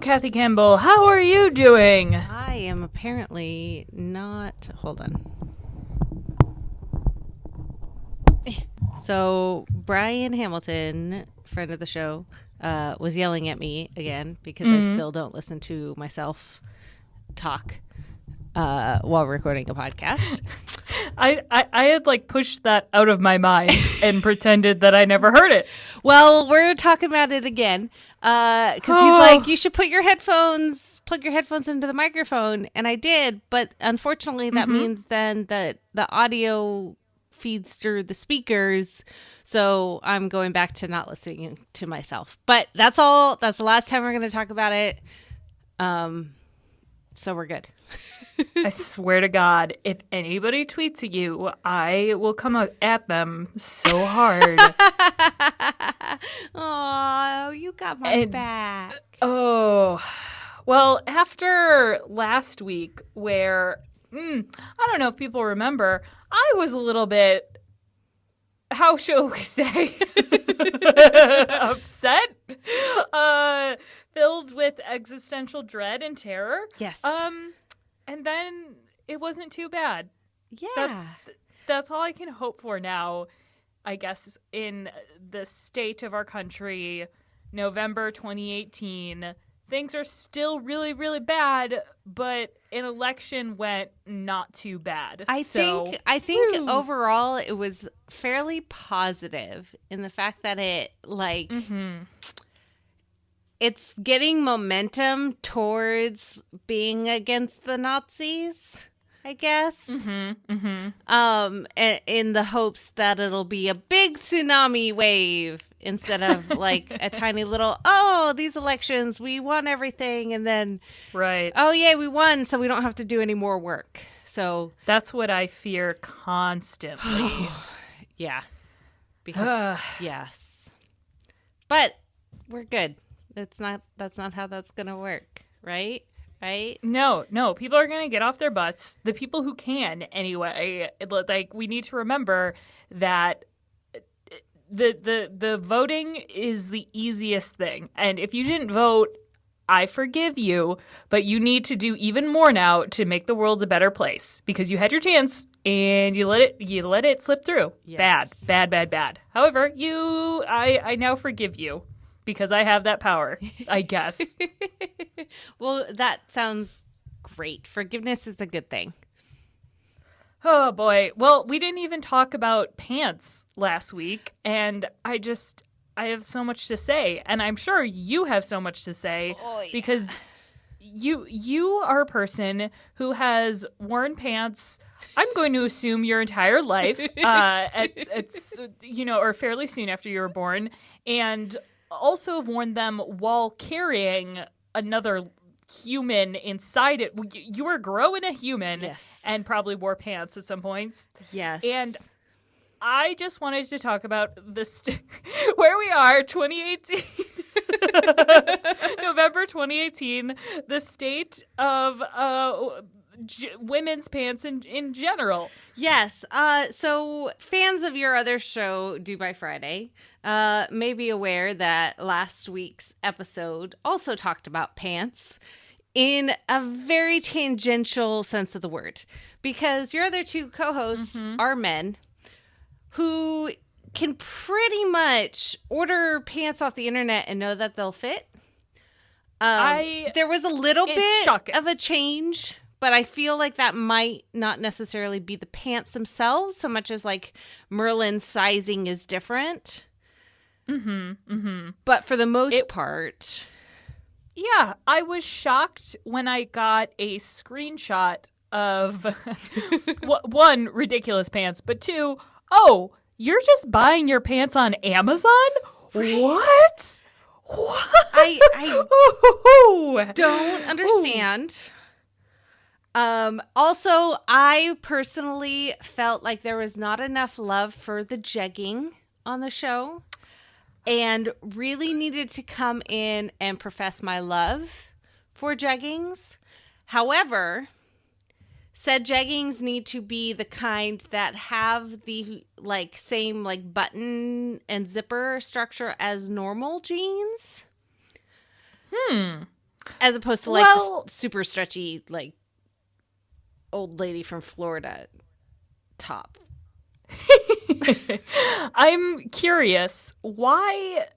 Kathy Campbell. How are you doing? I am apparently not... Hold on. So, Brian Hamilton, friend of the show, was yelling at me again because I still don't listen to myself talk while recording a podcast. I had pushed that out of my mind and pretended that I never heard it. Well, we're talking about it again because he's like, you should plug your headphones into the microphone, and I did, but unfortunately that means then that the audio feeds through the speakers, so I'm going back to not listening to myself. But that's all. That's the last time we're going to talk about it. So we're good. I swear to God, if anybody tweets at you, I will come out at them so hard. Oh, you got my back. Oh, well, after last week where, I don't know if people remember, I was a little bit, how shall we say, upset, filled with existential dread and terror. Yes. And then it wasn't too bad. Yeah. That's all I can hope for now, I guess, in the state of our country, November 2018. Things are still really, really bad, but an election went not too bad. I think overall it was fairly positive in the fact that it it's getting momentum towards being against the Nazis, I guess. And in the hopes that it'll be a big tsunami wave instead of a tiny little, these elections, we won everything, and then right. Oh yeah, we won, so we don't have to do any more work. So that's what I fear constantly. Yeah. Because yes. But we're good. That's not how that's gonna work, right? Right? No. People are gonna get off their butts. The people who can, anyway. We need to remember that the voting is the easiest thing, and if you didn't vote, I forgive you, but you need to do even more now to make the world a better place because you had your chance and you let it slip through. Yes. Bad. However, I now forgive you. Because I have that power, I guess. Well, that sounds great. Forgiveness is a good thing. Oh, boy. Well, we didn't even talk about pants last week, and I have so much to say, and I'm sure you have so much to say because you are a person who has worn pants, I'm going to assume your entire life, or fairly soon after you were born, and also have worn them while carrying another human inside it. You were growing a human, yes, and probably wore pants at some points. Yes. And I just wanted to talk about where we are, 2018, November 2018, the state of women's pants in general. Yes. So fans of your other show, Do by Friday, may be aware that last week's episode also talked about pants in a very tangential sense of the word, because your other two co-hosts are men who can pretty much order pants off the internet and know that they'll fit. There was a little bit shocking. Of a change, but I feel like that might not necessarily be the pants themselves so much as Merlin's sizing is different. But for the most part. Yeah, I was shocked when I got a screenshot of one, ridiculous pants, but two, you're just buying your pants on Amazon? Right. What? I don't understand. Also, I personally felt like there was not enough love for the jegging on the show and really needed to come in and profess my love for jeggings. However, said jeggings need to be the kind that have the same button and zipper structure as normal jeans. As opposed to like the super stretchy, like old lady from Florida top. I'm curious why.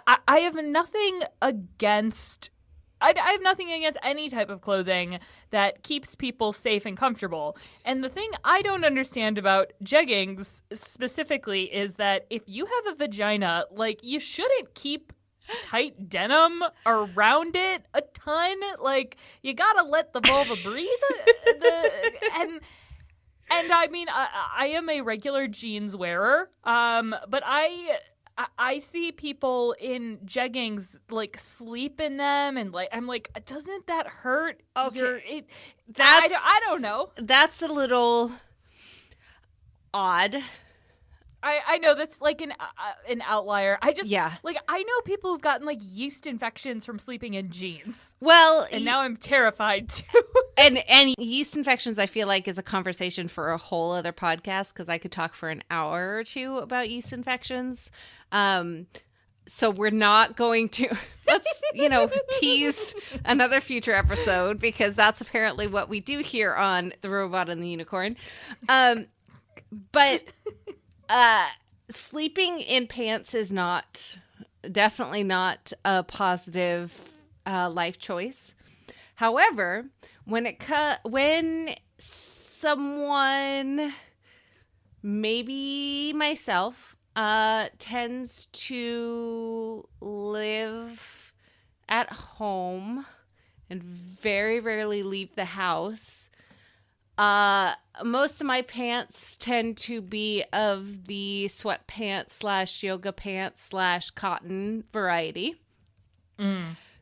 I have nothing against. I have nothing against any type of clothing that keeps people safe and comfortable. And the thing I don't understand about jeggings specifically is that if you have a vagina, like, you shouldn't keep tight denim around it a ton. Like, you gotta let the vulva breathe. And I mean, I am a regular jeans wearer, but I see people in jeggings like sleep in them, and like I'm like, doesn't that hurt? Okay, I don't know. That's a little odd. I know that's like an outlier. I know people who've gotten like yeast infections from sleeping in jeans. Well, and now I'm terrified too. and yeast infections, I feel like, is a conversation for a whole other podcast, because I could talk for an hour or two about yeast infections. So we're not going to let's tease another future episode, because that's apparently what we do here on The Robot and the Unicorn. But sleeping in pants is definitely not a positive life choice. However, when someone, maybe myself, tends to live at home and very rarely leave the house, most of my pants tend to be of the sweatpants / yoga pants / cotton variety.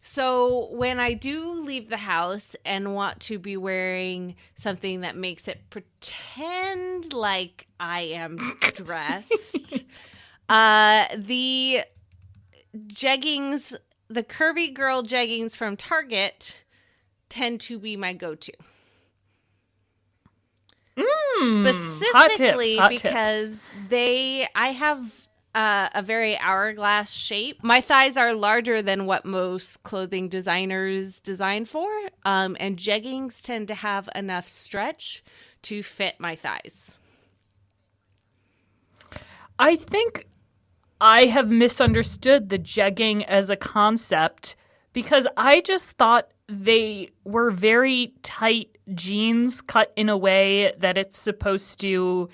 So when I do leave the house and want to be wearing something that makes it pretend like I am dressed, the jeggings, the curvy girl jeggings from Target, tend to be my go-to. Specifically hot because I have a very hourglass shape. My thighs are larger than what most clothing designers design for, and jeggings tend to have enough stretch to fit my thighs. I think I have misunderstood the jegging as a concept, because I just thought they were very tight jeans cut in a way that it's supposed to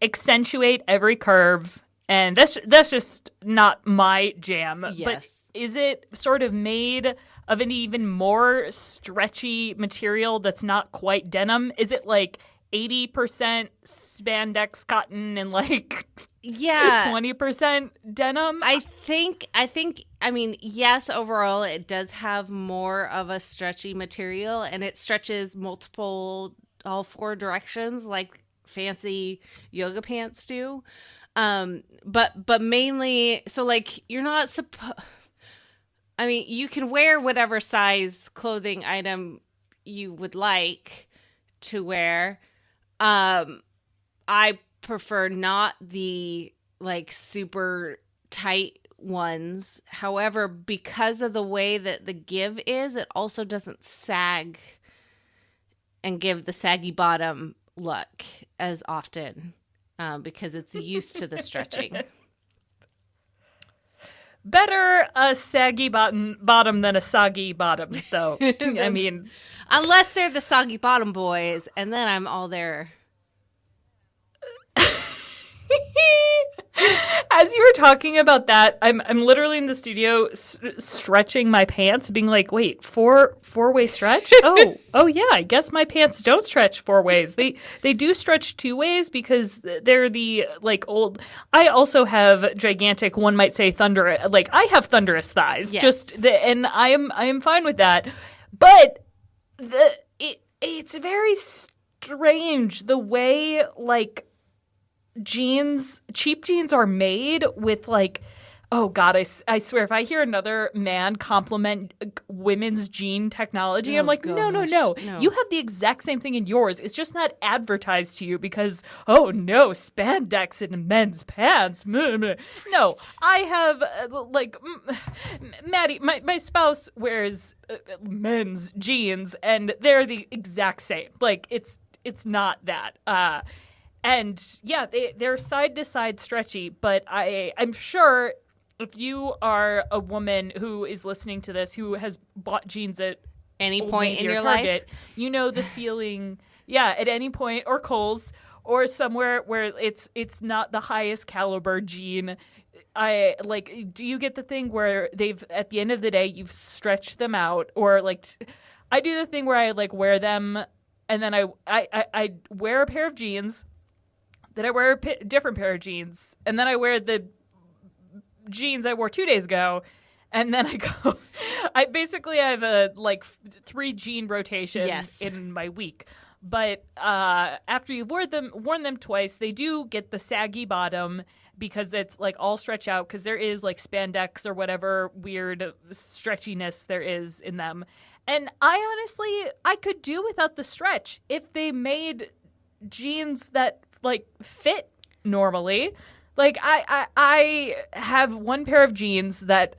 accentuate every curve, and that's just not my jam. Yes. But is it sort of made of an even more stretchy material that's not quite denim? Is it like 80% spandex cotton and like 20% denim? I mean, yes, overall it does have more of a stretchy material, and it stretches all four directions like fancy yoga pants do. But mainly, so like you're not I mean, you can wear whatever size clothing item you would like to wear. I prefer not the like super tight ones. However, because of the way that the give is, it also doesn't sag and give the saggy bottom look as often, because it's used to the stretching. Better a saggy bottom than a soggy bottom, though. I mean, unless they're the soggy bottom boys, and then I'm all there. As you were talking about that, I'm literally in the studio stretching my pants, being like, "Wait, four-way stretch? Oh yeah, I guess my pants don't stretch 4 ways. They do stretch 2 ways because they're the like old. I also have gigantic, one might say I have thunderous thighs. Yes. And I am fine with that, but it's very strange the way like cheap jeans are made with like Oh, God, I swear, if I hear another man compliment women's jean technology, I'm like, no. You have the exact same thing in yours. It's just not advertised to you because, oh, no, spandex in men's pants. No, I have, Maddie, my spouse wears men's jeans, and they're the exact same. Like, it's not that. And, yeah, they're side-to-side stretchy, but I'm sure... If you are a woman who is listening to this, who has bought jeans at any Old point Navy in or your Target, life, you know the feeling. Yeah, at any point, or Kohl's, or somewhere where it's not the highest caliber jean. Do you get the thing where they've at the end of the day you've stretched them out, or I do the thing where I wear them, and then I wear a pair of jeans, then I wear a different pair of jeans, and then I wear the jeans I wore 2 days ago, and then I basically have a 3 jean rotation in my week. But after you've worn them twice, they do get the saggy bottom because it's all stretch out because there is spandex or whatever weird stretchiness there is in them. And I could do without the stretch if they made jeans that fit normally. I have one pair of jeans that,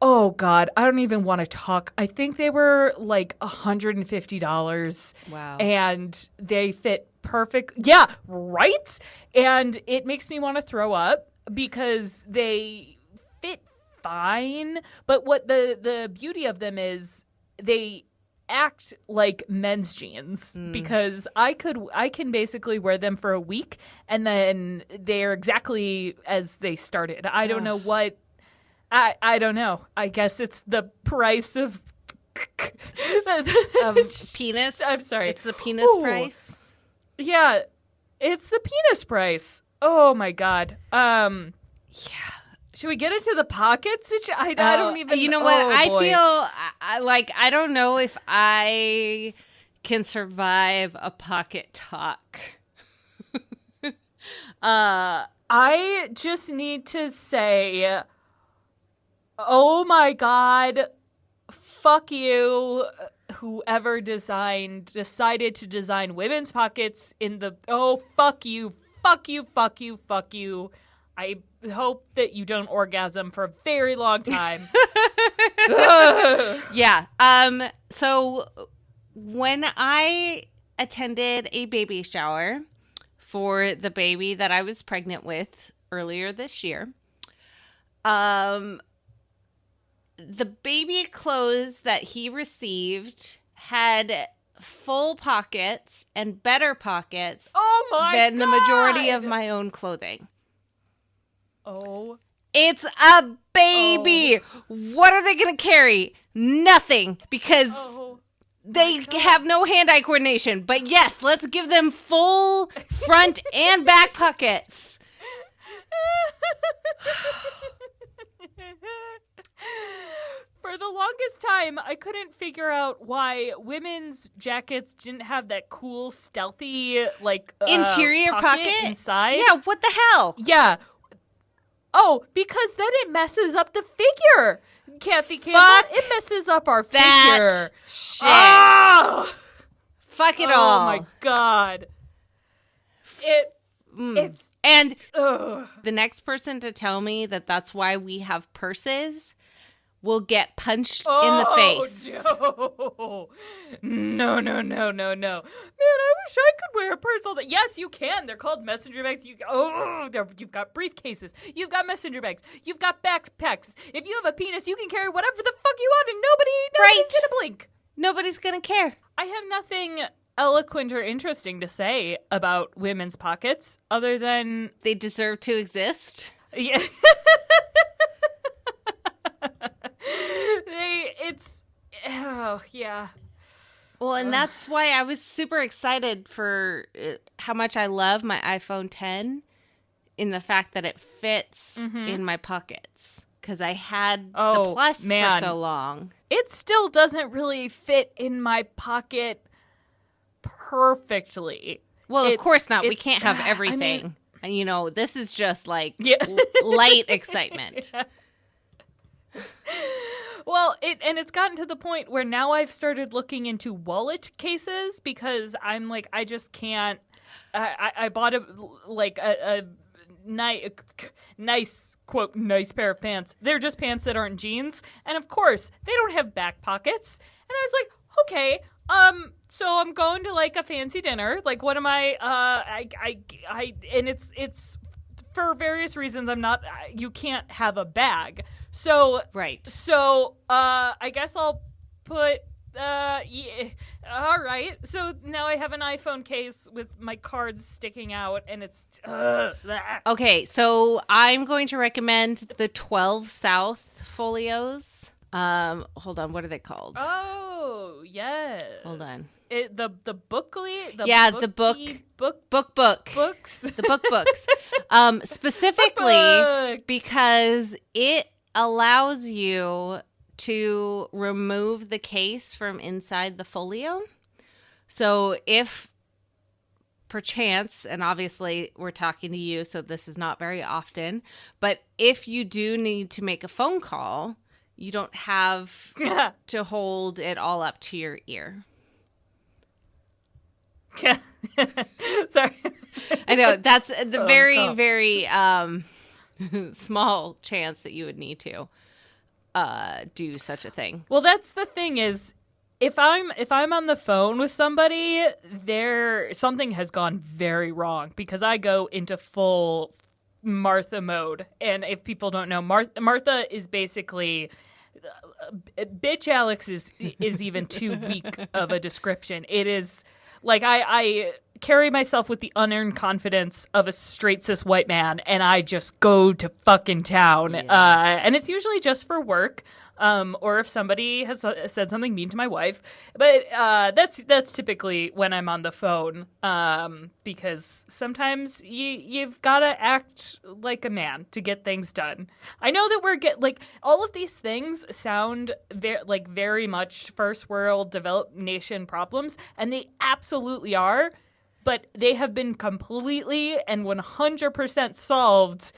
oh, God, I don't even want to talk. I think they were $150. Wow. And they fit perfect. Yeah, right? And it makes me want to throw up because they fit fine. But what the beauty of them is they act like men's jeans because I can basically wear them for a week and then they're exactly as they started. I don't know what I don't know. I guess it's the price of penis. I'm sorry. It's the penis price. Yeah. It's the penis price. Oh my God. Yeah. Should we get into the pockets? I don't even... You know what? I feel I don't know if I can survive a pocket talk. I just need to say, oh my God, fuck you, whoever decided to design women's pockets in the... Oh, fuck you. I hope that you don't orgasm for a very long time. Yeah. So when I attended a baby shower for the baby that I was pregnant with earlier this year, the baby clothes that he received had full pockets and better pockets than the majority of my own clothing. Oh. It's a baby. Oh. What are they going to carry? Nothing, because they have no hand-eye coordination. But yes, let's give them full front and back pockets. For the longest time, I couldn't figure out why women's jackets didn't have that cool, stealthy, interior pocket inside. Yeah, what the hell? Yeah. Oh, because then it messes up the figure, Kathy Campbell. It messes up our figure. Shit. Oh! Fuck it all. Oh, my God. It's... And the next person to tell me that that's why we have purses will get punched in the face. No. Man, I wish I could wear a purse all day. Yes, you can. They're called messenger bags. You've got briefcases. You've got messenger bags. You've got backpacks. If you have a penis, you can carry whatever the fuck you want, and nobody's gonna blink. Nobody's gonna care. I have nothing eloquent or interesting to say about women's pockets other than they deserve to exist. Yeah. Yeah. Well, and that's why I was super excited for how much I love my iPhone 10 in the fact that it fits in my pockets. Because I had the Plus for so long. It still doesn't really fit in my pocket perfectly. Well, of course not. We can't have everything. You know, this is just like Yeah. light excitement. Yeah. Well, it's gotten to the point where now I've started looking into wallet cases because I'm like, I just can't. I bought a nice quote nice pair of pants. They're just pants that aren't jeans, and of course they don't have back pockets. And I was like, okay, so I'm going to like a fancy dinner. Like, what am I? And it's for various reasons. I'm not. You can't have a bag. So Right. So I guess I'll put. Yeah, all right. So now I have an iPhone case with my cards sticking out, and it's. Okay, so I'm going to recommend the 12 South folios. Hold on, what are they called? Oh yes. Hold on. The bookly. The book books. The books. Specifically Book. because it allows you to remove the case from inside the folio. So if perchance, and obviously we're talking to you, so this is not very often, but if you do need to make a phone call, you don't have to hold it all up to your ear. Sorry. I know that's the Oh. very small chance that you would need to do such a thing. Well, that's the thing is, if I'm on the phone with somebody, something has gone very wrong because I go into full Martha mode. And if people don't know, Martha is basically bitch. Alex is even too weak of a description. It is like I carry myself with the unearned confidence of a straight cis white man, and I just go to fucking town. Yes. And it's usually just for work. Or if somebody has said something mean to my wife, but that's typically when I'm on the phone, because sometimes you've got to act like a man to get things done. I know that like all of these things sound very much first world developed nation problems, and they absolutely are, but they have been completely and 100% solved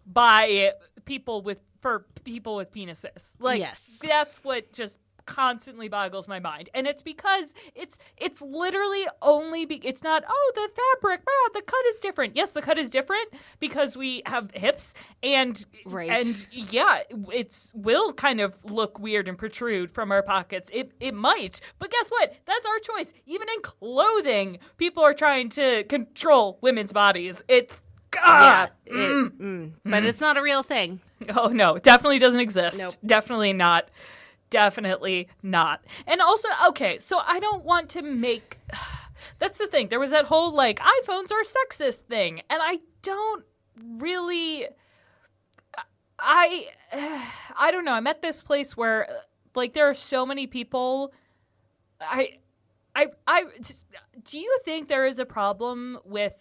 by people with penises. Like, yes. That's what just constantly boggles my mind. And it's because it's literally only it's not, oh, the fabric, oh, the cut is different. Yes, the cut is different because we have hips, and Right. and yeah, it's will kind of look weird and protrude from our pockets. It might, but guess what? That's our choice. Even in clothing, people are trying to control women's bodies. It's But it's not a real thing. Oh, no, it definitely doesn't exist. Nope. Definitely not. Definitely not. And also, okay, so I don't want to make... That's the thing. There was that whole, like, iPhones are sexist thing. And I don't really... I don't know. I'm at this place where, like, there are so many people... do you think there is a problem with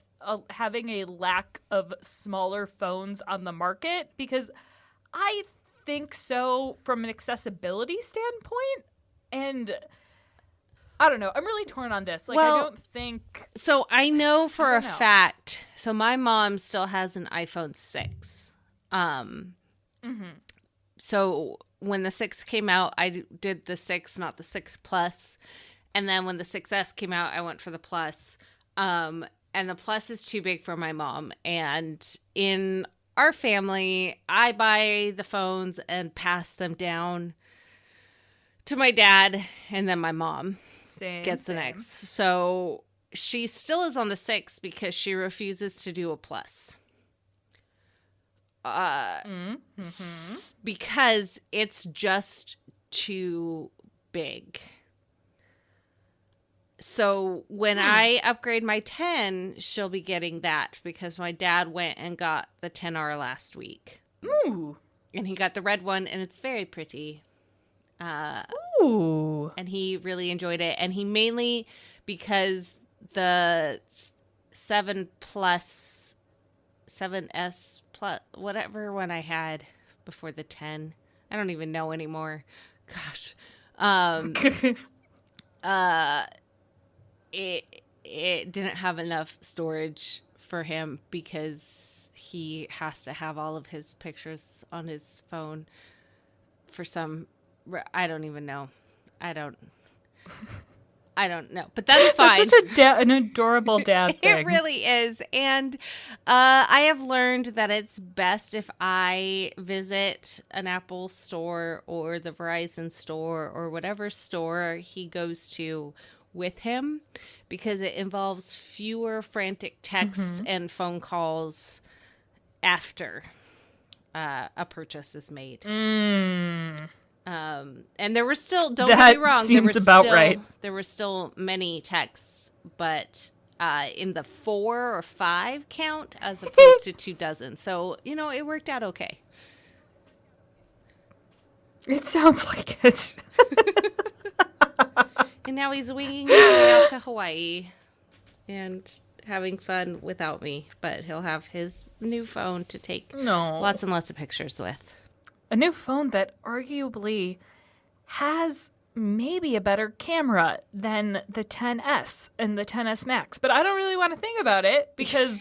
having a lack of smaller phones on the market? Because I think so from an accessibility standpoint, and I don't know. I'm really torn on this. Like, Well, I don't think... So I know for I a don't know. fact. So my mom still has an iPhone 6. So when the 6 came out, I did the 6, not the 6 Plus. And then when the 6S came out, I went for the Plus. And the Plus is too big for my mom. And in our family, I buy the phones and pass them down to my dad, and then my mom gets the next. So she still is on the 6 because she refuses to do a Plus. Because it's just too big. So when I upgrade my 10, she'll be getting that because my dad went and got the 10R last week. Ooh. And he got the red one, and it's very pretty. Ooh. And he really enjoyed it. And he mainly, because the 7 Plus, 7S Plus, whatever one I had before the 10, I don't even know anymore. Gosh. It didn't have enough storage for him because he has to have all of his pictures on his phone for some, I don't even know. I don't know, but that's fine. That's such an adorable dad thing. It really is. And I have learned that it's best if I visit an Apple store or the Verizon store or whatever store he goes to with him, because it involves fewer frantic texts and phone calls after a purchase is made. And there were still, don't get me wrong, there were still many texts, but in the 4 or 5 count as opposed to 2 dozen. So, it worked out okay. It sounds like it. And now he's winging his way off to Hawaii and having fun without me, but he'll have his new phone to take lots and lots of pictures with. A new phone that arguably has maybe a better camera than the 10S and the 10S Max. But I don't really want to think about it because,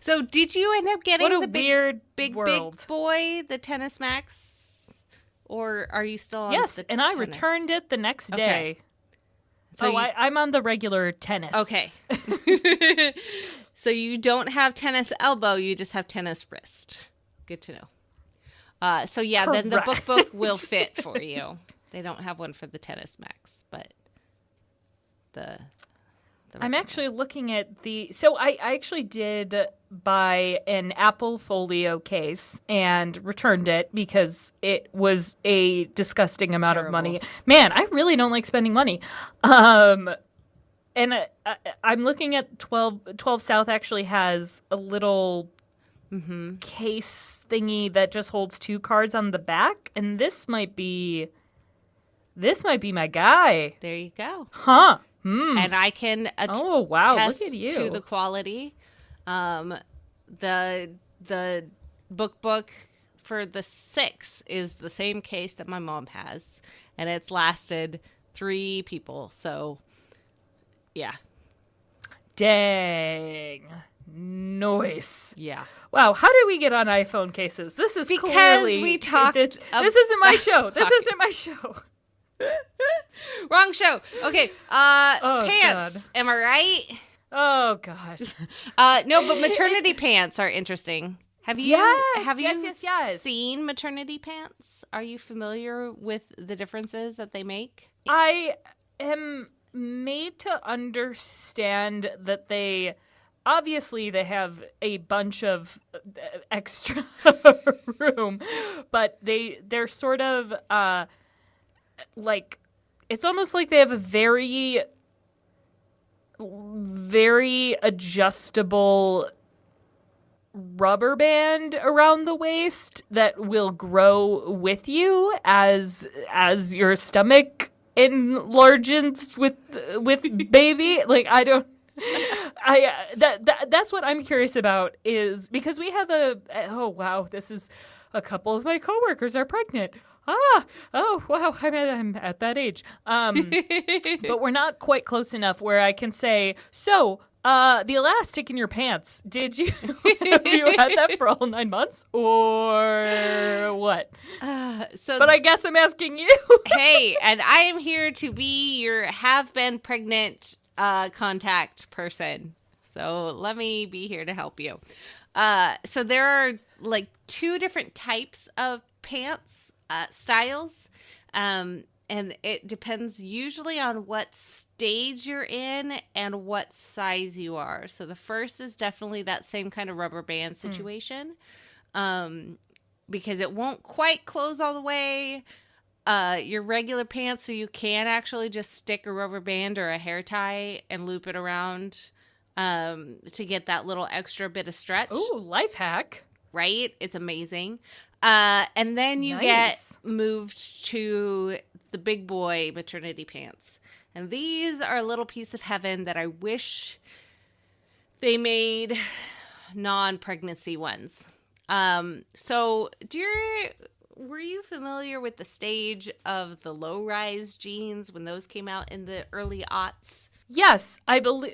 So did you end up getting what a the weird big world. boy, the 10S Max? Or are you still on the 10S? And I returned it the next day. Okay. So I'm on the regular 10S. Okay. So you don't have 10S elbow, you just have 10S wrist. Good to know. Then the book will fit for you. They don't have one for the 10S Max, but I'm actually looking at so I actually did buy an Apple Folio case and returned it because it was a disgusting amount of money. Man, I really don't like spending money. And I'm looking at 12 South actually has a little case thingy that just holds 2 cards on the back, and this might be my guy. There you go. Huh. And I can attest look at you. to the quality. The book for the 6 is the same case that my mom has, and it's lasted 3 people. So, yeah. Dang. Noise. Yeah. Wow, how did we get on iPhone cases? This is because clearly... we talked... This isn't my show. This isn't my show. Wrong show. Okay. Pants. God. Am I right? Oh, gosh. No, but maternity pants are interesting. Have you seen maternity pants? Are you familiar with the differences that they make? I am made to understand that they have a bunch of extra room, but they're sort of like, it's almost like they have a very, very adjustable rubber band around the waist that will grow with you as your stomach enlarges with baby. Like, that's what I'm curious about, is because we have this is a couple of my coworkers are pregnant. Wow, I'm at that age. But we're not quite close enough where I can say, so, the elastic in your pants, have you had that for all 9 months or what? But I guess I'm asking you. Hey, and I am here to be your have been pregnant contact person. So let me be here to help you. So there are like 2 different types of pants styles. And it depends usually on what stage you're in and what size you are. So the first is definitely that same kind of rubber band situation, because it won't quite close all the way. Your regular pants, so you can actually just stick a rubber band or a hair tie and loop it around to get that little extra bit of stretch. Ooh, life hack. Right? It's amazing. And then you get moved to the big boy maternity pants. And these are a little piece of heaven that I wish they made non-pregnancy ones. So were you familiar with the stage of the low-rise jeans when those came out in the early aughts? Yes, I believe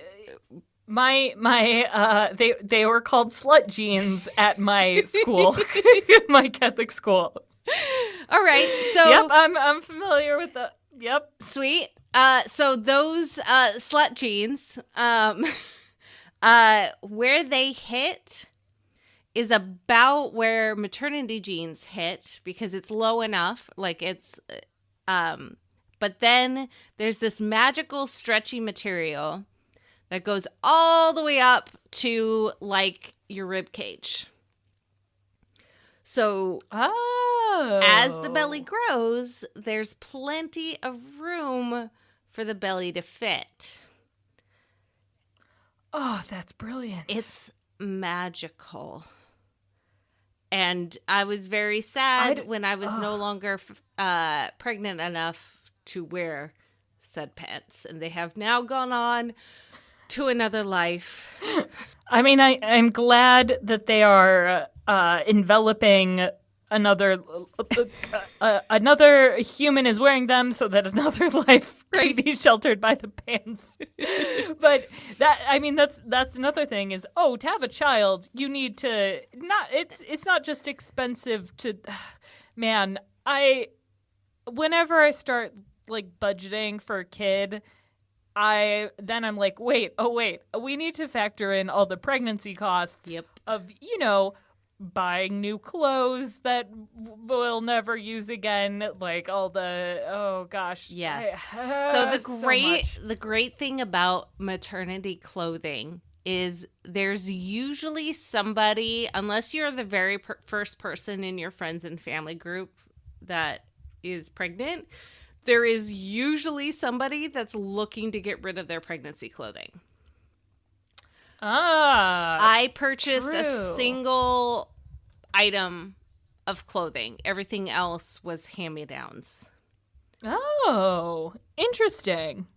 They were called slut jeans at my school, my Catholic school. All right. So yep, I'm familiar with the. Yep. Sweet. So those slut jeans, where they hit is about where maternity jeans hit because it's low enough, like it's but then there's this magical stretchy material that goes all the way up to like your rib cage. So as the belly grows, there's plenty of room for the belly to fit. Oh, that's brilliant. It's magical. And I was very sad when I was no longer pregnant enough to wear said pants. And they have now gone on to another life. I mean, I'm glad that they are enveloping another human is wearing them so that another life can be sheltered by the pants. But that's another thing is, to have a child, you need to it's not just expensive to, man, whenever I start like budgeting for a kid, I'm like, wait, we need to factor in all the pregnancy costs of, buying new clothes that we'll never use again, like all the, oh gosh. Yes. The great thing about maternity clothing is there's usually somebody, unless you're the very first person in your friends and family group that is pregnant, there is usually somebody that's looking to get rid of their pregnancy clothing. I purchased a single item of clothing. Everything else was hand-me-downs. Oh, interesting.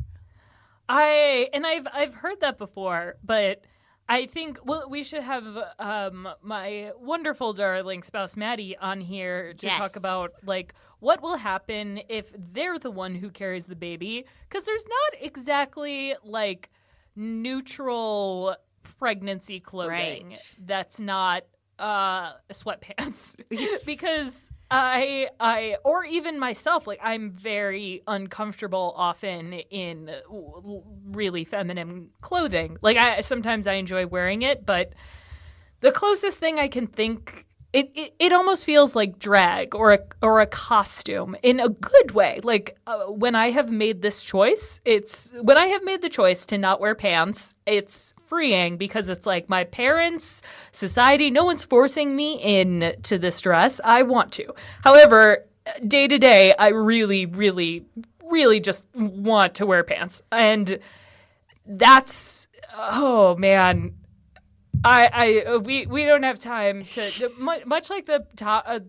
I've heard that before, but I think we should have my wonderful darling spouse Maddie on here to talk about like what will happen if they're the one who carries the baby, because there's not exactly like neutral pregnancy clothing that's not sweatpants. Because I or even myself, like I'm very uncomfortable often in really feminine clothing. Like sometimes I enjoy wearing it, but the closest thing I can think, it almost feels like drag or a costume in a good way. Like when I have made this choice, when I have made the choice to not wear pants, it's freeing because it's like my parents, society, no one's forcing me into this dress. I want to. However, day to day, I really, really, really just want to wear pants. And that's, oh man, we don't have time to much like the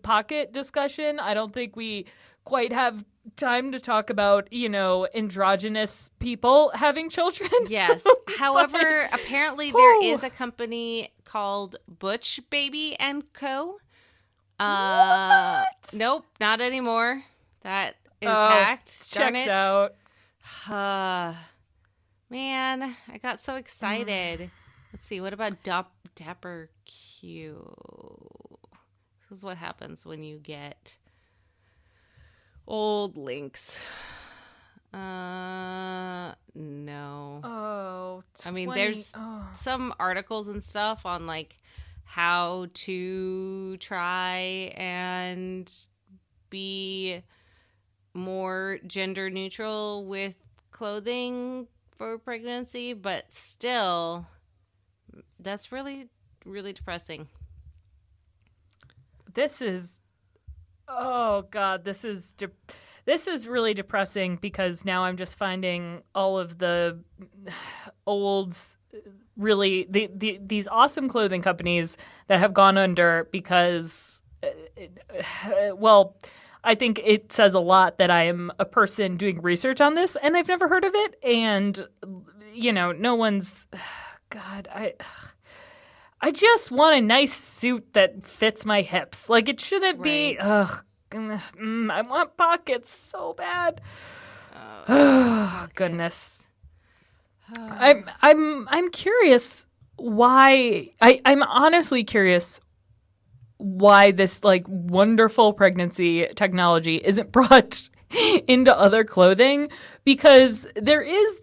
pocket discussion. I don't think we quite have time to talk about androgynous people having children. Yes. However, apparently there is a company called Butch Baby and Co. What? Nope, not anymore. That is hacked. Checks out. Man, I got so excited. Let's see. What about Dapper Q? This is what happens when you get old links. No. Oh, 20. I mean, there's some articles and stuff on like how to try and be more gender neutral with clothing for pregnancy, but still, that's really, really depressing. This is, oh God, this is really depressing because now I'm just finding all of the old, really, these awesome clothing companies that have gone under because, I think it says a lot that I am a person doing research on this and I've never heard of it. And, no one's, God, I just want a nice suit that fits my hips. Like it shouldn't be, I want pockets so bad. Oh, goodness. I'm curious why. I'm honestly curious why this like wonderful pregnancy technology isn't brought into other clothing, because there is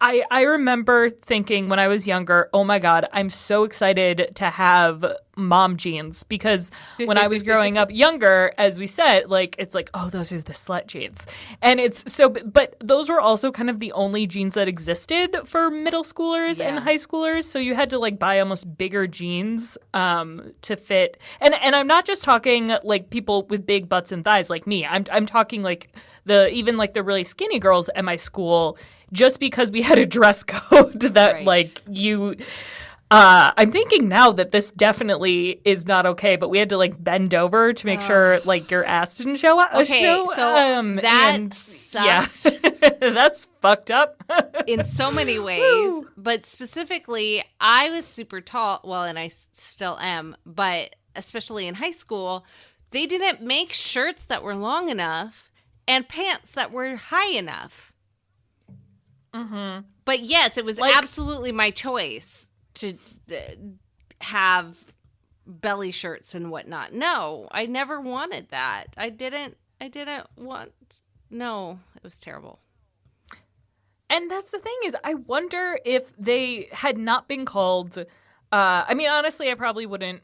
I remember thinking when I was younger, oh my god, I'm so excited to have mom jeans, because when I was growing up younger, as we said, like it's like, oh, those are the slut jeans. And it's so, but those were also kind of the only jeans that existed for middle schoolers and high schoolers, so you had to like buy almost bigger jeans to fit. And I'm not just talking like people with big butts and thighs like me. I'm talking like even like the really skinny girls at my school, just because we had a dress code that like you I'm thinking now that this definitely is not okay, but we had to like bend over to make sure like your ass didn't show up. Okay, so that sucked. Yeah, that's fucked up in so many ways. But specifically, I was super tall. Well, and I still am, but especially in high school, they didn't make shirts that were long enough and pants that were high enough. Mm-hmm. But yes, it was like, absolutely my choice to have belly shirts and whatnot. No, I never wanted that. I didn't want. No, it was terrible. And that's the thing is, I wonder if they had not been called. I mean, honestly, I probably wouldn't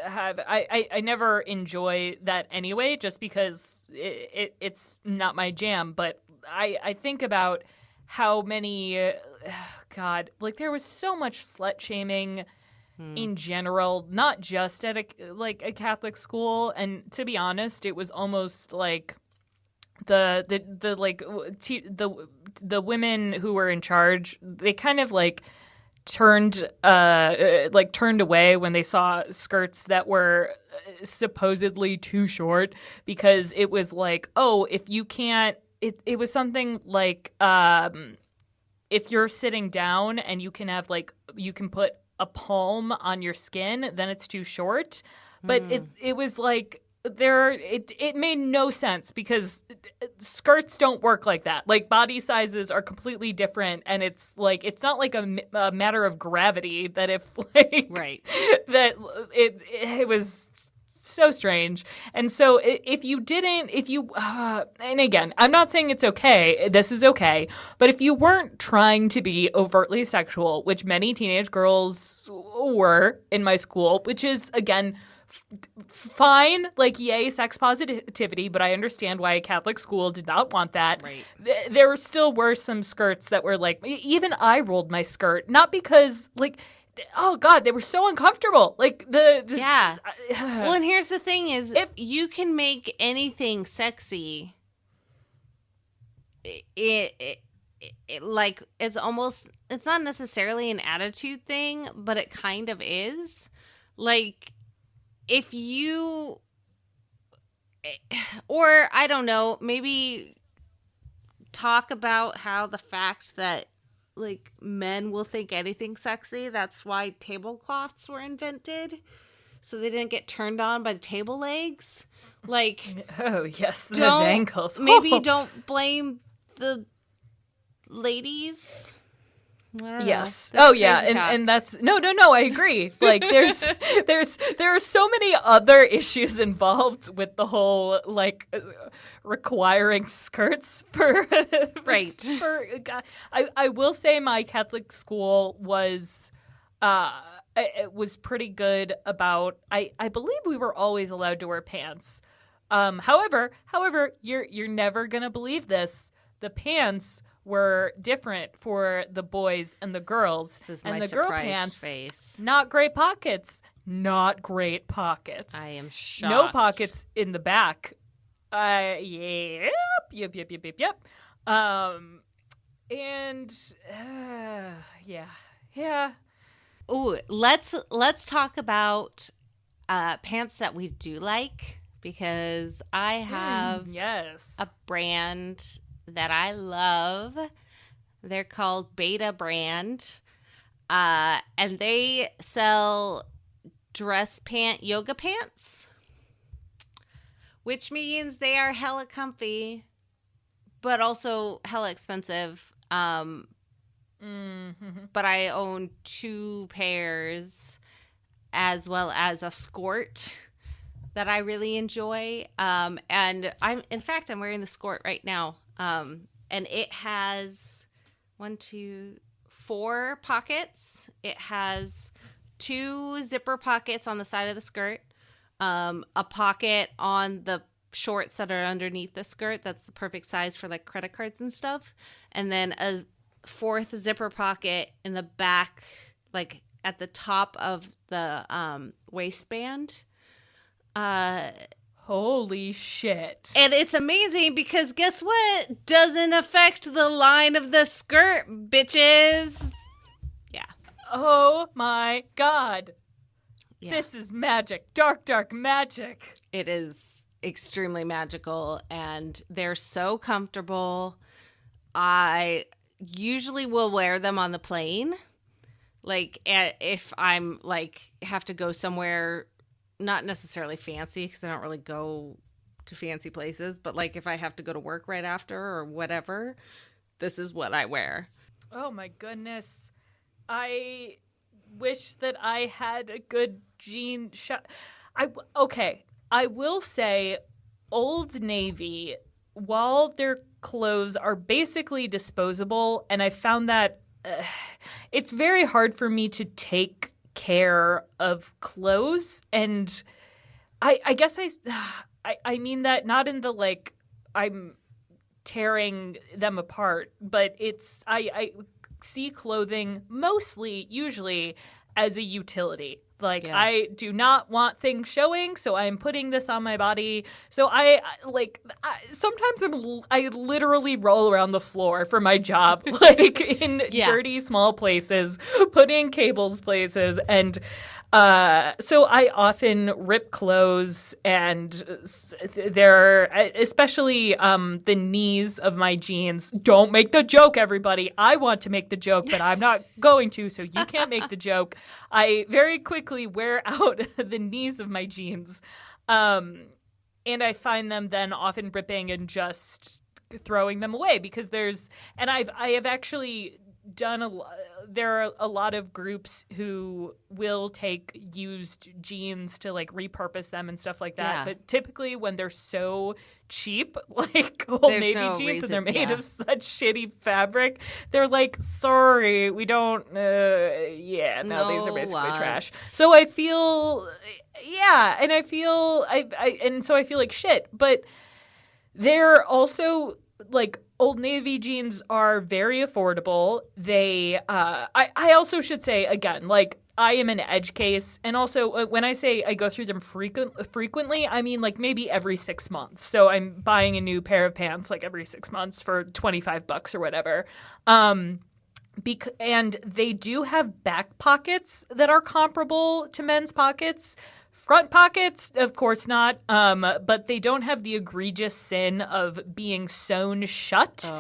have. I never enjoy that anyway, just because it's not my jam. But I think about how many, God, like there was so much slut shaming in general, not just at a Catholic school. And to be honest, it was almost like the women who were in charge, they kind of like turned away when they saw skirts that were supposedly too short, because it was like, oh, if you can't. It was something like if you're sitting down and you can put a palm on your skin, then it's too short. But it was like it made no sense, because skirts don't work like that. Like body sizes are completely different, and it's like it's not like a matter of gravity that if like that it was so strange. And so if you and again, I'm not saying it's okay, this is okay, but if you weren't trying to be overtly sexual, which many teenage girls were in my school, which is again fine, like yay sex positivity, but I understand why a Catholic school did not want that. There still were some skirts that were like, even I rolled my skirt, not because like, oh God, they were so uncomfortable. Like yeah. Well, and here's the thing: is if you can make anything sexy, it like it's not necessarily an attitude thing, but it kind of is. Like if you, or I don't know, maybe talk about how the fact that like men will think anything sexy. That's why tablecloths were invented, so they didn't get turned on by the table legs. Like, oh yes, those ankles. Maybe don't blame the ladies. Yes. Oh yeah, and that's no. I agree. Like there are so many other issues involved with the whole like requiring skirts for right. I will say my Catholic school was it was pretty good about. I believe we were always allowed to wear pants. However, you're never gonna believe this. The pants were different for the boys and the girls. This is and my the girl pants, face. Not great pockets. Not great pockets. I am shocked. No pockets in the back. Yep. And yeah. Ooh, let's talk about pants that we do like, because I have a brand that I love. They're called Beta Brand, and they sell dress pant yoga pants, which means they are hella comfy, but also hella expensive. but I own 2 pairs as well as a skort that I really enjoy. And I'm wearing the skort right now. And it has 4 pockets. It has 2 zipper pockets on the side of the skirt, a pocket on the shorts that are underneath the skirt. That's the perfect size for like credit cards and stuff. And then a 4th zipper pocket in the back, like at the top of the waistband. Holy shit. And it's amazing because guess what? Doesn't affect the line of the skirt, bitches. Yeah. Oh my God. Yeah. This is magic. Dark, dark magic. It is extremely magical and they're so comfortable. I usually will wear them on the plane. Like if I'm like have to go somewhere not necessarily fancy because I don't really go to fancy places, but like if I have to go to work right after or whatever, this is what I wear. Oh my goodness. I wish that I had a good jean shot. Okay, I will say Old Navy, while their clothes are basically disposable, and I found that it's very hard for me to take care of clothes, and I guess I mean that not in the like I'm tearing them apart, but it's I see clothing usually as a utility. Like, yeah. I do not want things showing, so I'm putting this on my body. So sometimes I literally roll around the floor for my job, like in dirty small places, putting cables places, and so I often rip clothes, and they're especially the knees of my jeans. Don't make the joke, everybody. I want to make the joke, but I'm not going to, so you can't make the joke. I very quickly wear out the knees of my jeans, and I find them then often ripping and just throwing them away because I have actually done there are a lot of groups who will take used jeans to like repurpose them and stuff like that. Yeah. But typically when they're so cheap, like Old Navy jeans, and they're made of such shitty fabric, they're like, sorry, we don't, these are basically trash. So I feel, and I feel, so I feel like shit. But they're also like, Old Navy jeans are very affordable. They, I also should say, again, like, I am an edge case. And also, when I say I go through them frequently, I mean, like, maybe every 6 months. So I'm buying a new pair of pants, like, every 6 months for $25 or whatever. And they do have back pockets that are comparable to men's pockets. Front pockets, of course not, but they don't have the egregious sin of being sewn shut,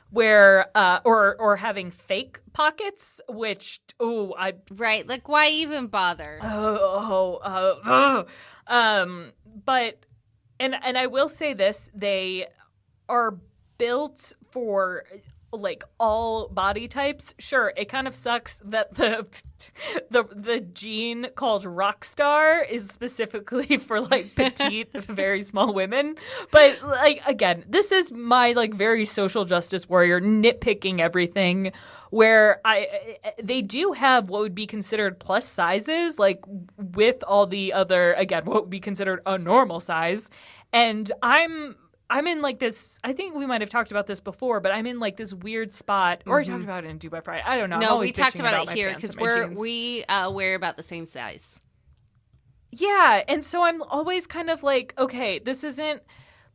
where or having fake pockets, which right, like why even bother? But I will say this: they are built for like all body types. Sure, it kind of sucks that the jean called Rockstar is specifically for like petite, very small women. But like again, this is my like very social justice warrior nitpicking everything. Where they do have what would be considered plus sizes, like with all the other what would be considered a normal size, and I'm in like this, I think we might have talked about this before, but I'm in like this weird spot, or I talked about it in Dubai Pride. I don't know. No, we talked about it here because we wear about the same size. Yeah, and so I'm always kind of like, okay, this isn't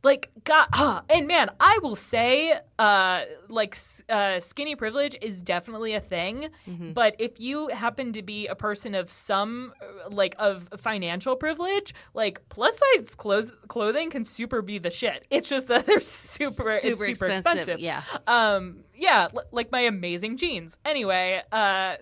like, God, and man, I will say, skinny privilege is definitely a thing. Mm-hmm. But if you happen to be a person of some, of financial privilege, like plus size clothing can super be the shit. It's just that they're super expensive. Yeah. Like my amazing jeans. Anyway, I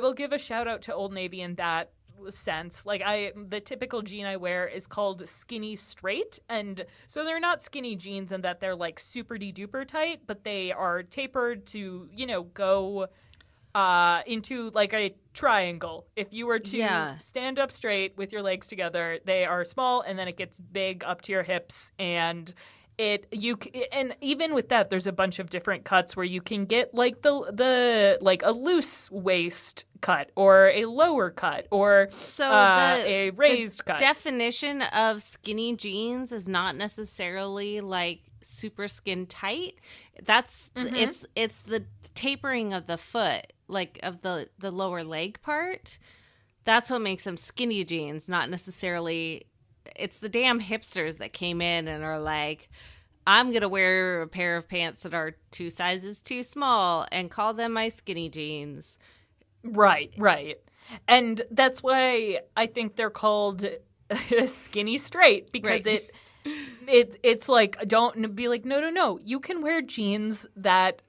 will give a shout out to Old Navy in that sense. Like the typical jean I wear is called skinny straight, and so they're not skinny jeans in that they're like super duper tight, but they are tapered to, go into like a triangle. If you were to stand up straight with your legs together, they are small, and then it gets big up to your hips, and and even with that, there's a bunch of different cuts where you can get like the like a loose waist cut or a lower cut or a raised cut. Definition of skinny jeans is not necessarily like super skin tight. That's it's the tapering of the foot, like of the lower leg part. That's what makes them skinny jeans, not necessarily. It's the damn hipsters that came in and are like, I'm going to wear a pair of pants that are 2 sizes too small and call them my skinny jeans. Right. And that's why I think they're called skinny straight, because it's like, don't be like, no. You can wear jeans that,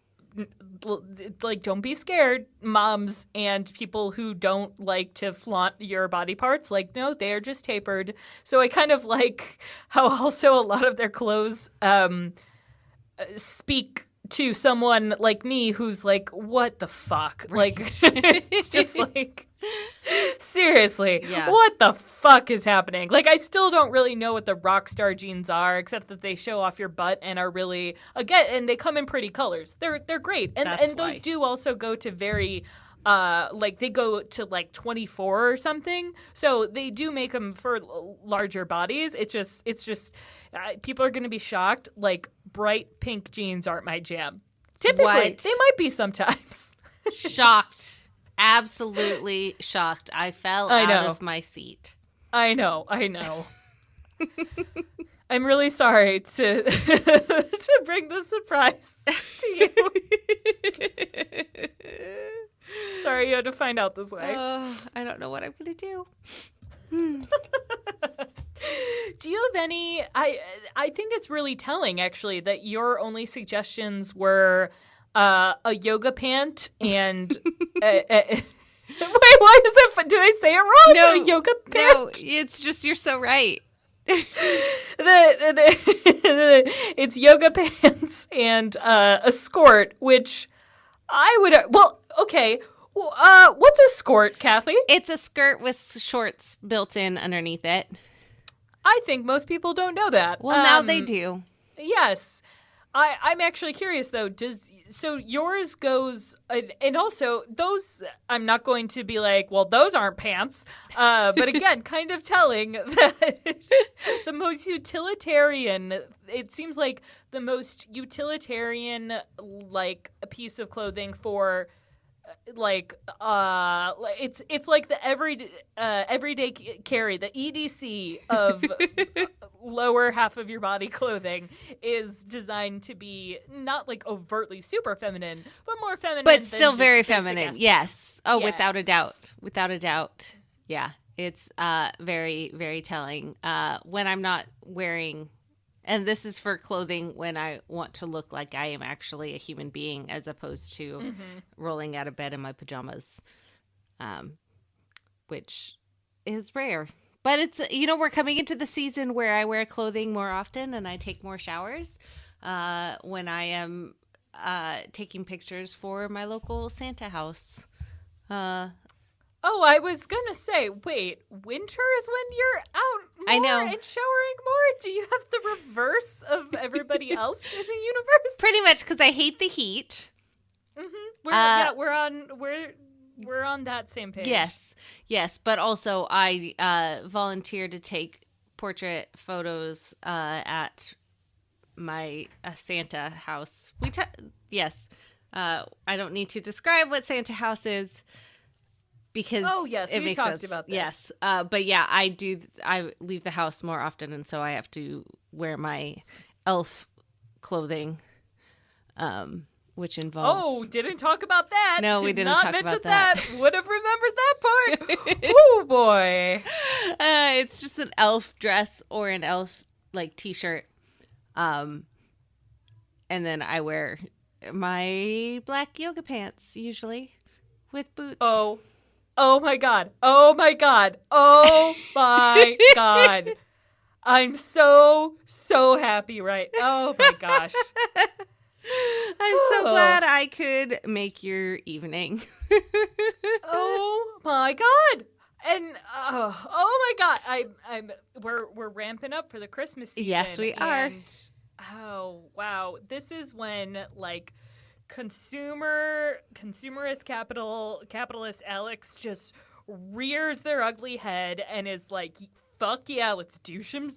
like, don't be scared, moms and people who don't like to flaunt your body parts. Like, no, they are just tapered. So I kind of like how also a lot of their clothes speak to someone like me who's like, what the fuck? Like, it's just like, seriously, what the fuck is happening? Like, I still don't really know what the rock star jeans are, except that they show off your butt and are really, again, and they come in pretty colors. They're great. And those do also go to very, like, they go to like 24 or something. So they do make them for larger bodies. It's just people are going to be shocked. Like, bright pink jeans aren't my jam. Typically, they might be sometimes. Shocked. Absolutely shocked. I fell out of my seat. I know. I'm really sorry to to bring this surprise to you. Sorry you had to find out this way. I don't know what I'm going to do. Do you have any? I think it's really telling, actually, that your only suggestions were a yoga pant and wait, why is that? Did I say it wrong? No, a yoga pant. No, it's just you're so right. It's yoga pants and a skirt, which I would. Well, okay. What's a skirt, Kathy? It's a skirt with shorts built in underneath it. I think most people don't know that. Well, now they do. Yes. I'm actually curious, though. So yours goes, and also those, I'm not going to be like, well, those aren't pants. But again, kind of telling that the most utilitarian, it seems like the most utilitarian, like, a piece of clothing for, like, it's like the everyday carry, the EDC of lower half of your body clothing is designed to be not like overtly super feminine, but more feminine, but still than very just feminine. aesthetic. Yes. Oh, Yeah. without a doubt. Yeah, it's very, very telling. When I'm not wearing. And this is for clothing when I want to look like I am actually a human being, as opposed to rolling out of bed in my pajamas, which is rare. But it's, we're coming into the season where I wear clothing more often and I take more showers when I am taking pictures for my local Santa house. Oh, I was going to say, wait, winter is when you're out more I know. and showering more? Do you have the reverse of everybody else in the universe? Pretty much, because I hate the heat. Mm-hmm. We're on that same page. Yes. But also, I volunteer to take portrait photos at my Santa house. Yes. I don't need to describe what Santa house is. Because we talked about this. Yes, but yeah, I leave the house more often, and so I have to wear my elf clothing, which involves. Oh, didn't talk about that. No, we didn't talk about that. Would have remembered that part. Oh boy, it's just an elf dress or an elf like t-shirt, and then I wear my black yoga pants usually with boots. Oh. Oh my God. Oh my God. Oh my God. I'm so happy, right? Oh my gosh. I'm so glad I could make your evening. Oh my God. And oh my God. We're ramping up for the Christmas season. Yes, we are. And, oh wow. This is when like consumerist capitalist Alex just rears their ugly head and is like, fuck yeah, let's do some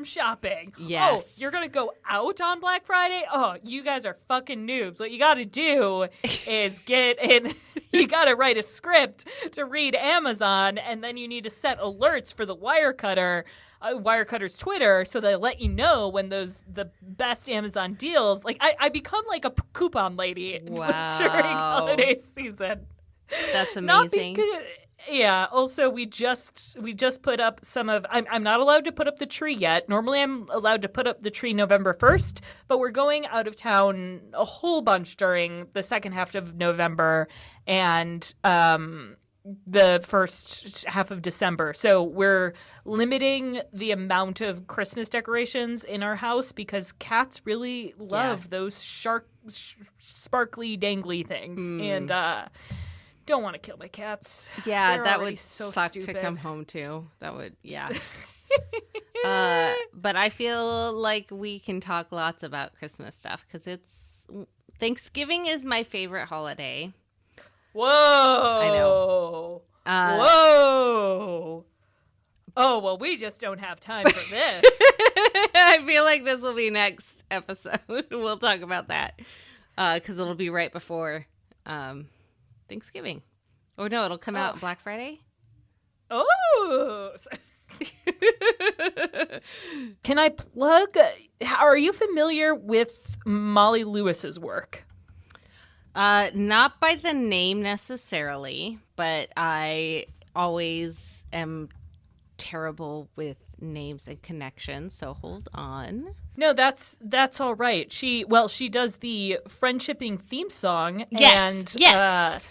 shopping. Yes. Oh, you're gonna go out on Black Friday? Oh, you guys are fucking noobs. What you gotta do is get in. You gotta write a script to read Amazon, and then you need to set alerts for the Wirecutter's Twitter, so they let you know when the best Amazon deals. Like I become like a coupon lady during holiday season. That's amazing. Yeah. Also, we just put up some of. I'm not allowed to put up the tree yet. Normally, I'm allowed to put up the tree November 1st, but we're going out of town a whole bunch during the second half of November and the first half of December. So we're limiting the amount of Christmas decorations in our house because cats really love those sparkly, dangly things, and don't want to kill my cats. Yeah, They're that would so suck stupid to come home to. That would, but I feel like we can talk lots about Christmas stuff because Thanksgiving is my favorite holiday. Whoa! I know. Whoa! Oh, well, we just don't have time for this. I feel like this will be next episode. We'll talk about that because it'll be right before Thanksgiving. Or no, it'll come out Black Friday. Oh! Can I plug? Are you familiar with Molly Lewis's work? Not by the name necessarily, but I always am terrible with names and connections, so hold on. No, that's all right. She does the friendshipping theme song. Yes, and, yes.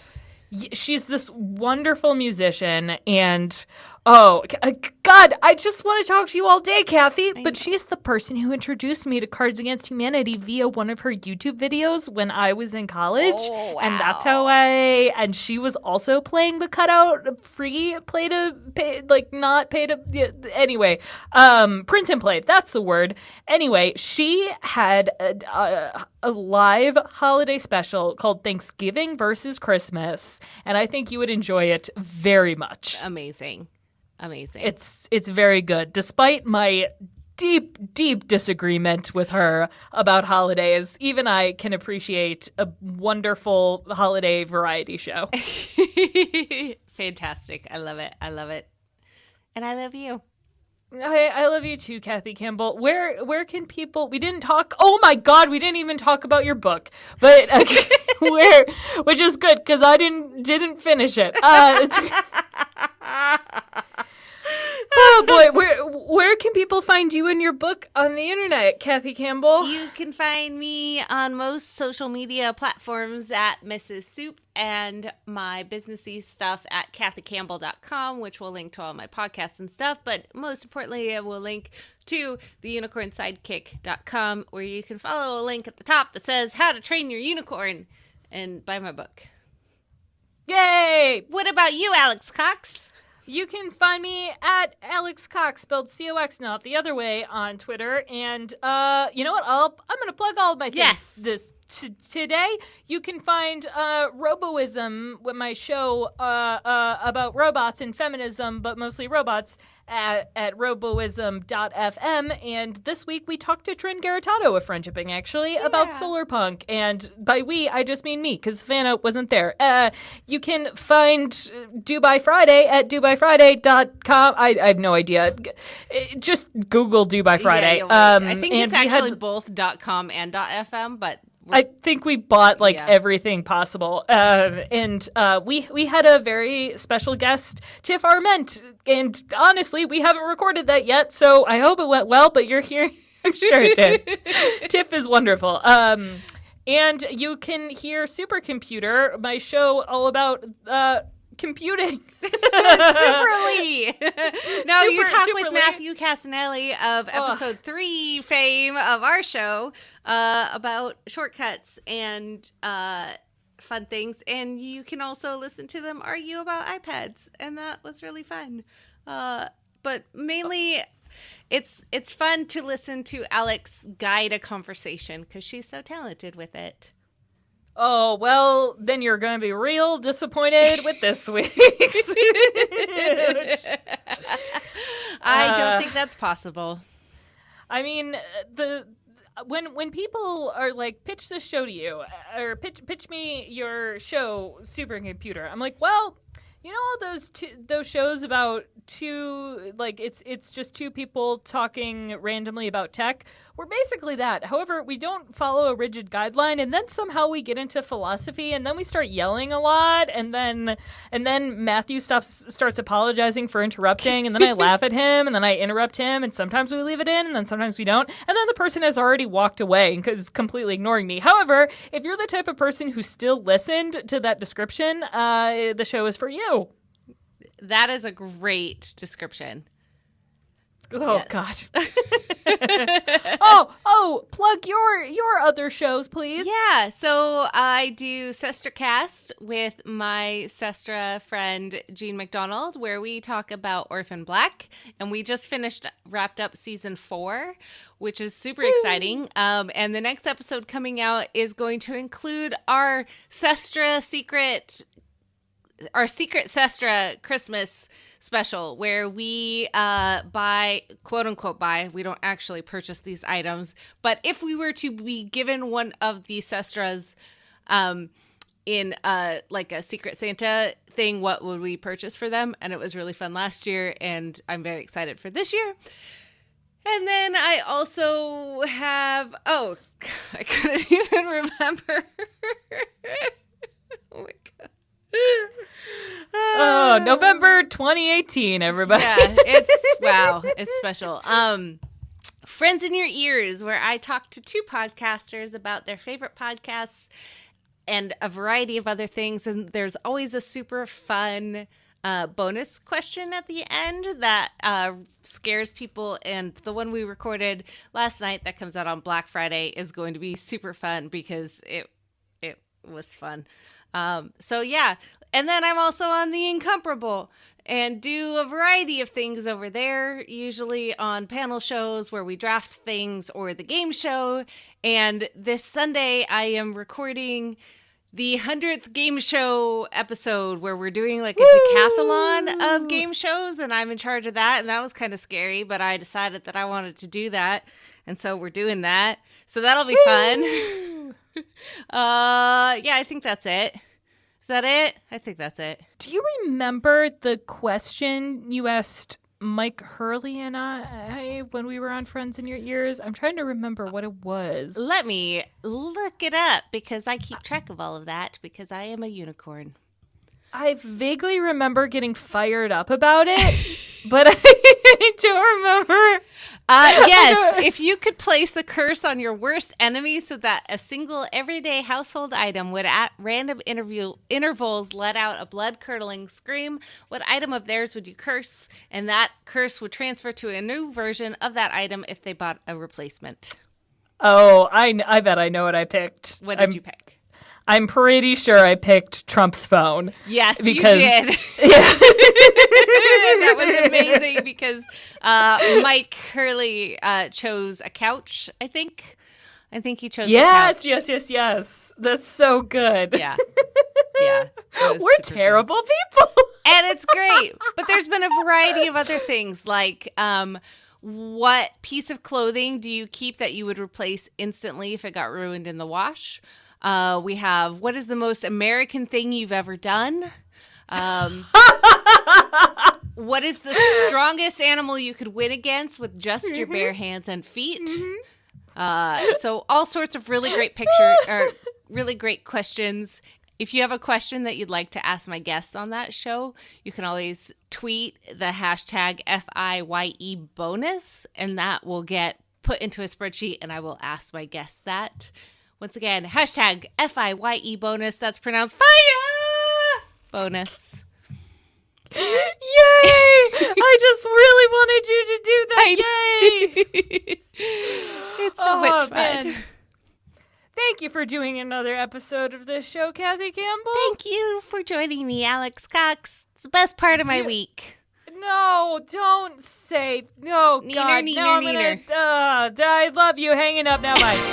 She's this wonderful musician, and God, I just want to talk to you all day, Kathy. But she's the person who introduced me to Cards Against Humanity via one of her YouTube videos when I was in college. Oh, wow. And that's how and she was also playing the cutout free play to pay, like not pay to, anyway, print and play. That's the word. Anyway, she had a live holiday special called Thanksgiving versus Christmas, and I think you would enjoy it very much. Amazing. It's very good, despite my deep disagreement with her about holidays. Even I can appreciate a wonderful holiday variety show. Fantastic. I love it. And I love you. I love you too, Kathy Campbell. Where can people? We didn't talk. Oh my God, we didn't even talk about your book. But where? Which is good because I didn't finish it. Oh boy, where can people find you and your book on the internet, Kathy Campbell? You can find me on most social media platforms at Mrs. Soup and my businessy stuff at kathycampbell.com, which will link to all my podcasts and stuff. But most importantly, I will link to theunicornsidekick.com, where you can follow a link at the top that says How to Train Your Unicorn and buy my book. Yay! What about you, Alex Cox? You can find me at Alex Cox, spelled COX, not the other way, on Twitter. And you know what? I'm going to plug all of my things today. You can find Roboism, with my show about robots and feminism, but mostly robots, at roboism.fm. And this week we talked to Trin Garatato of Friendshipping, actually, about solar punk. And by we, I just mean me, because Vanna wasn't there. You can find Do By Friday at dobyfriday.com. I have no idea. Just Google Do By Friday. I think it's actually both .com and .fm, but I think we bought everything possible. And we had a very special guest, Tiff Arment. And honestly, we haven't recorded that yet, so I hope it went well, but you're here. I'm sure it did. Tiff is wonderful. And you can hear Supercomputer, my show all about computing. Superly. No, you talk with Superly. Matthew Casanelli of episode 3 fame of our show about shortcuts and fun things, and you can also listen to them argue about iPads, and that was really fun. But mainly, it's fun to listen to Alex guide a conversation because she's so talented with it. Oh, well, then you're going to be real disappointed with this week's. I don't think that's possible. I mean, when people are like, pitch this show to you, or pitch me your show, Supercomputer, I'm like, well, you know all those shows about it's just two people talking randomly about tech? We're basically that. However, we don't follow a rigid guideline, and then somehow we get into philosophy, and then we start yelling a lot, and then Matthew starts apologizing for interrupting, and then I laugh at him, and then I interrupt him, and sometimes we leave it in, and then sometimes we don't, and then the person has already walked away and is completely ignoring me. However, if you're the type of person who still listened to that description, the show is for you. That is a great description. Oh, yes. God. oh, plug your other shows, please. Yeah, so I do SestraCast with my Sestra friend Jean McDonald, where we talk about Orphan Black, and we just wrapped up season 4, which is super exciting. And the next episode coming out is going to include our secret Sestra Christmas special, where we quote unquote buy, we don't actually purchase these items, but if we were to be given one of the Sestras in like a Secret Santa thing, what would we purchase for them? And it was really fun last year, and I'm very excited for this year. And then I also have I couldn't even remember. Oh my God. November 2018, everybody. Yeah, it's special. Friends in Your Ears, where I talk to 2 podcasters about their favorite podcasts and a variety of other things, and there's always a super fun bonus question at the end that scares people, and the one we recorded last night that comes out on Black Friday is going to be super fun because it was fun. So yeah, and then I'm also on The Incomparable and do a variety of things over there, usually on panel shows where we draft things or the game show. And this Sunday I am recording the 100th game show episode where we're doing like a decathlon of game shows, and I'm in charge of that, and that was kind of scary, but I decided that I wanted to do that, and so we're doing that. So that'll be fun. Yeah, I think that's it. Is that it? I think that's it. Do you remember the question you asked Mike Hurley and I when we were on Friends in Your Ears? I'm trying to remember what it was. Let me look it up because I keep track of all of that because I am a unicorn. I vaguely remember getting fired up about it, but I don't remember. Yes, if you could place a curse on your worst enemy so that a single everyday household item would at random intervals let out a blood-curdling scream, what item of theirs would you curse? And that curse would transfer to a new version of that item if they bought a replacement. Oh, I bet I know what I picked. What did you pick? I'm pretty sure I picked Trump's phone. Yes, because, you did. Yeah. That was amazing because Mike Hurley chose a couch, I think. I think he chose a couch. Yes. That's so good. Yeah. Yeah. We're terrible people. And it's great. But there's been a variety of other things like what piece of clothing do you keep that you would replace instantly if it got ruined in the wash? We have, what is the most American thing you've ever done? What is the strongest animal you could win against with just your bare hands and feet? So all sorts of really great really great questions. If you have a question that you'd like to ask my guests on that show, you can always tweet the hashtag FIYE bonus, and that will get put into a spreadsheet, and I will ask my guests that. Once again, hashtag FIYE bonus. That's pronounced fire bonus. Yay! I just really wanted you to do that. Yay! It's so much fun. Man. Thank you for doing another episode of this show, Kathy Campbell. Thank you for joining me, Alex Cox. It's the best part of my week. No, don't say. No, God. Neener. I love you. Hanging up now. Bye.